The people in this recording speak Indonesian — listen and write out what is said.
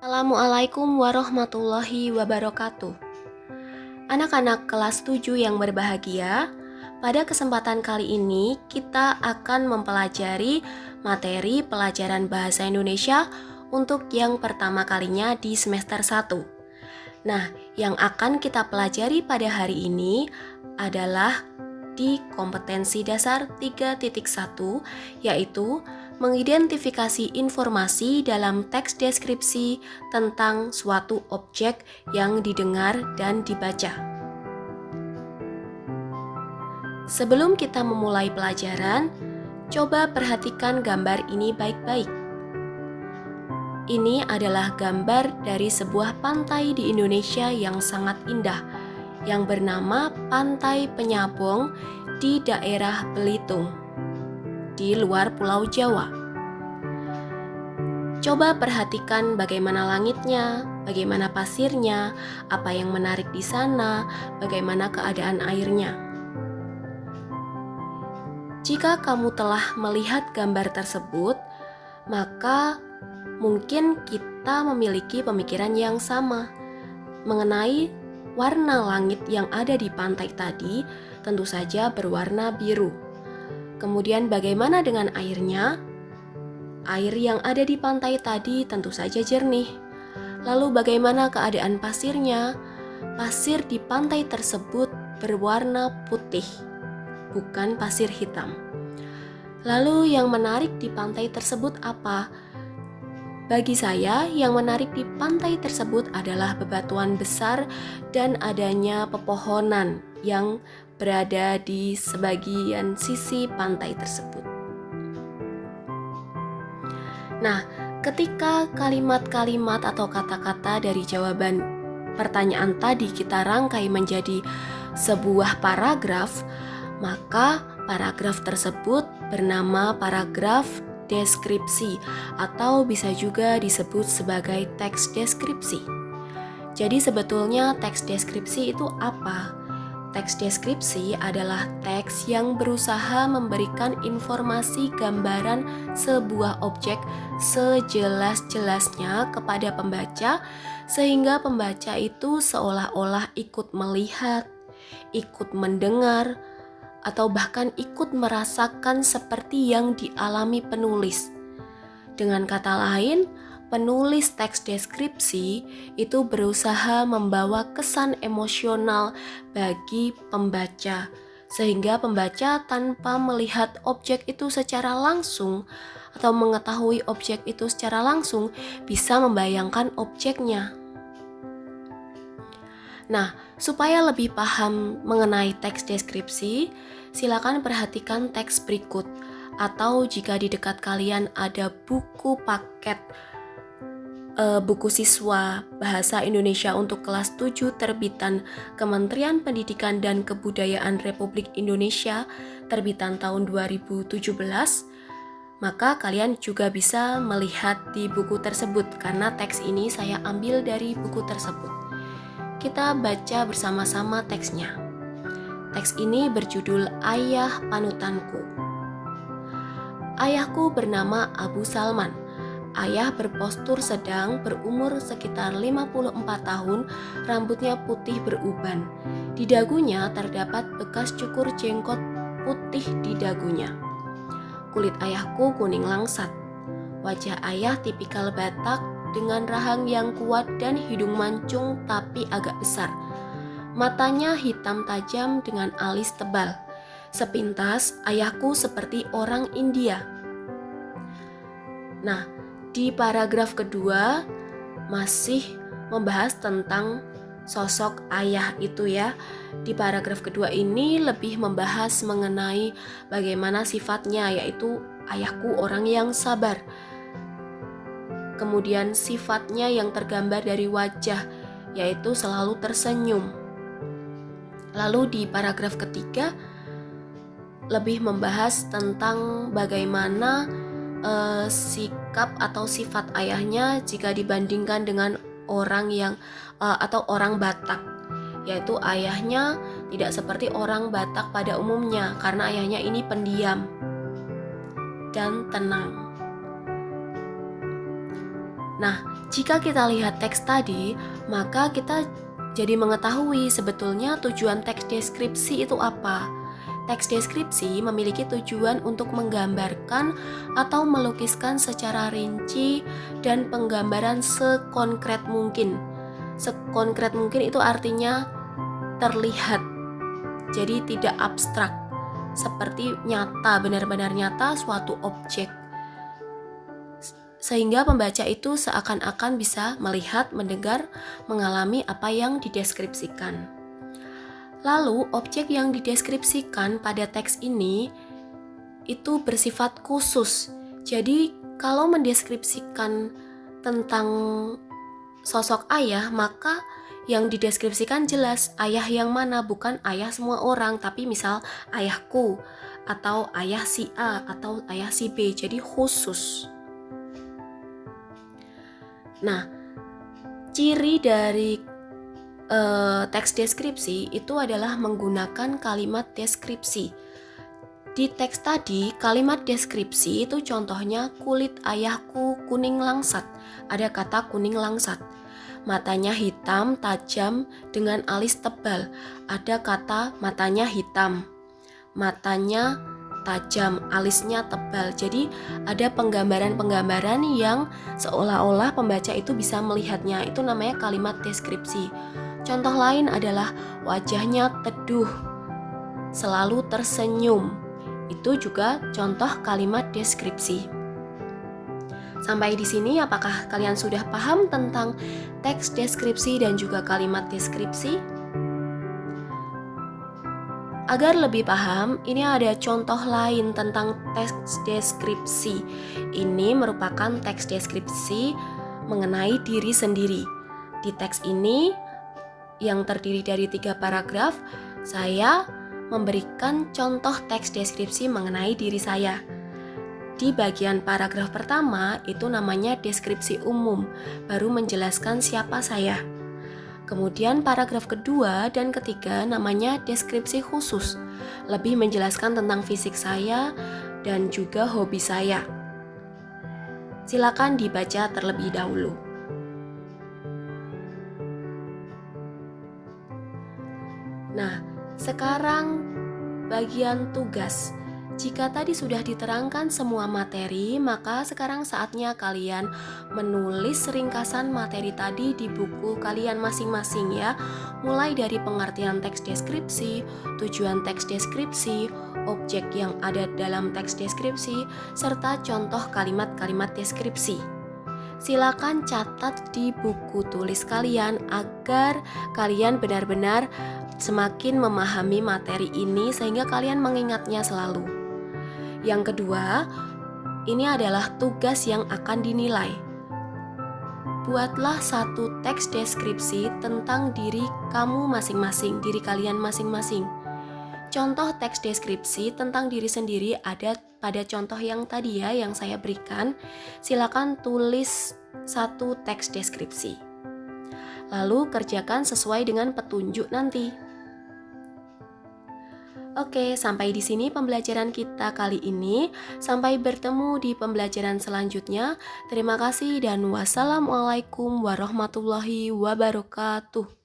Assalamualaikum warahmatullahi wabarakatuh. Anak-anak kelas 7 yang berbahagia, pada kesempatan kali ini kita akan mempelajari materi pelajaran bahasa Indonesia untuk yang pertama kalinya di semester 1. Nah, yang akan kita pelajari pada hari ini adalah di kompetensi dasar 3.1, yaitu mengidentifikasi informasi dalam teks deskripsi tentang suatu objek yang didengar dan dibaca. Sebelum kita memulai pelajaran, coba perhatikan gambar ini baik-baik. Ini adalah gambar dari sebuah pantai di Indonesia yang sangat indah, yang bernama Pantai Penyabong di daerah Belitung, di luar Pulau Jawa. Coba perhatikan bagaimana langitnya, bagaimana pasirnya, apa yang menarik di sana, bagaimana keadaan airnya. Jika kamu telah melihat gambar tersebut, maka mungkin kita memiliki pemikiran yang sama mengenai warna langit yang ada di pantai tadi, tentu saja berwarna biru. Kemudian bagaimana dengan airnya? Air yang ada di pantai tadi tentu saja jernih. Lalu bagaimana keadaan pasirnya? Pasir di pantai tersebut berwarna putih, bukan pasir hitam. Lalu yang menarik di pantai tersebut apa? Bagi saya, yang menarik di pantai tersebut adalah bebatuan besar dan adanya pepohonan yang berada di sebagian sisi pantai tersebut. Nah, ketika kalimat-kalimat atau kata-kata dari jawaban pertanyaan tadi kita rangkai menjadi sebuah paragraf, maka paragraf tersebut bernama paragraf deskripsi atau bisa juga disebut sebagai teks deskripsi. Jadi sebetulnya teks deskripsi itu apa? Teks deskripsi adalah teks yang berusaha memberikan informasi gambaran sebuah objek sejelas-jelasnya kepada pembaca, sehingga pembaca itu seolah-olah ikut melihat, ikut mendengar, atau bahkan ikut merasakan seperti yang dialami penulis. Dengan kata lain, penulis teks deskripsi itu berusaha membawa kesan emosional bagi pembaca, sehingga pembaca tanpa melihat objek itu secara langsung atau mengetahui objek itu secara langsung bisa membayangkan objeknya. Nah, supaya lebih paham mengenai teks deskripsi, silakan perhatikan teks berikut. Atau jika di dekat kalian ada buku paket buku siswa Bahasa Indonesia untuk kelas 7 terbitan Kementerian Pendidikan dan Kebudayaan Republik Indonesia terbitan tahun 2017, maka kalian juga bisa melihat di buku tersebut karena teks ini saya ambil dari buku tersebut. Kita baca bersama-sama teksnya. Teks ini berjudul Ayah Panutanku. Ayahku bernama Abu Salman. Ayah berpostur sedang, berumur sekitar 54 tahun, rambutnya putih beruban. Di dagunya terdapat bekas cukur jenggot putih di dagunya. Kulit ayahku kuning langsat. Wajah ayah tipikal Batak dengan rahang yang kuat dan hidung mancung tapi agak besar. Matanya hitam tajam dengan alis tebal. Sepintas, ayahku seperti orang India. Nah, di paragraf kedua masih membahas tentang sosok ayah itu ya. Di paragraf kedua ini lebih membahas mengenai bagaimana sifatnya, yaitu ayahku orang yang sabar. Kemudian sifatnya yang tergambar dari wajah, yaitu selalu tersenyum. Lalu di paragraf ketiga lebih membahas tentang bagaimana sikap atau sifat ayahnya jika dibandingkan dengan orang yang atau orang Batak, yaitu ayahnya tidak seperti orang Batak pada umumnya karena ayahnya ini pendiam dan tenang. Nah, Jika kita lihat teks tadi, maka kita jadi mengetahui sebetulnya tujuan teks deskripsi itu apa. Teks deskripsi memiliki tujuan untuk menggambarkan atau melukiskan secara rinci dan penggambaran sekonkret mungkin. Sekonkret mungkin itu artinya terlihat, jadi tidak abstrak, seperti nyata, benar-benar nyata suatu objek. Sehingga pembaca itu seakan-akan bisa melihat, mendengar, mengalami apa yang dideskripsikan. Lalu, objek yang dideskripsikan pada teks ini itu bersifat khusus. Jadi, kalau mendeskripsikan tentang sosok ayah, maka yang dideskripsikan jelas ayah yang mana, bukan ayah semua orang, tapi misal ayahku, atau ayah si A, atau ayah si B, jadi khusus. Nah, ciri dari teks deskripsi itu adalah menggunakan kalimat deskripsi. Di teks tadi, kalimat deskripsi itu contohnya kulit ayahku kuning langsat. Ada kata kuning langsat. Matanya hitam, tajam, dengan alis tebal. Ada kata matanya hitam. Matanya tajam, alisnya tebal. Jadi ada penggambaran-penggambaran yang seolah-olah pembaca itu bisa melihatnya. Itu namanya kalimat deskripsi. Contoh lain adalah wajahnya teduh, selalu tersenyum. Itu juga contoh kalimat deskripsi. Sampai di sini apakah kalian sudah paham tentang teks deskripsi dan juga kalimat deskripsi? Agar lebih paham, ini ada contoh lain tentang teks deskripsi. Ini merupakan teks deskripsi mengenai diri sendiri. Di teks ini yang terdiri dari 3 paragraf, saya memberikan contoh teks deskripsi mengenai diri saya. Di bagian paragraf pertama itu namanya deskripsi umum, baru menjelaskan siapa saya. Kemudian paragraf kedua dan ketiga namanya deskripsi khusus, lebih menjelaskan tentang fisik saya dan juga hobi saya. Silakan dibaca terlebih dahulu. Nah, sekarang bagian tugas. Jika tadi sudah diterangkan semua materi, maka sekarang saatnya kalian menulis ringkasan materi tadi di buku kalian masing-masing ya. Mulai dari pengertian teks deskripsi, tujuan teks deskripsi, objek yang ada dalam teks deskripsi, serta contoh kalimat-kalimat deskripsi. Silakan catat di buku tulis kalian agar kalian benar-benar semakin memahami materi ini sehingga kalian mengingatnya selalu. Yang kedua, ini adalah tugas yang akan dinilai. Buatlah satu teks deskripsi tentang diri kamu masing-masing, diri kalian masing-masing. Contoh teks deskripsi tentang diri sendiri ada pada contoh yang tadi ya, yang saya berikan. Silakan tulis satu teks deskripsi. Lalu kerjakan sesuai dengan petunjuk nanti. Oke, sampai di sini pembelajaran kita kali ini. Sampai bertemu di pembelajaran selanjutnya. Terima kasih dan wassalamualaikum warahmatullahi wabarakatuh.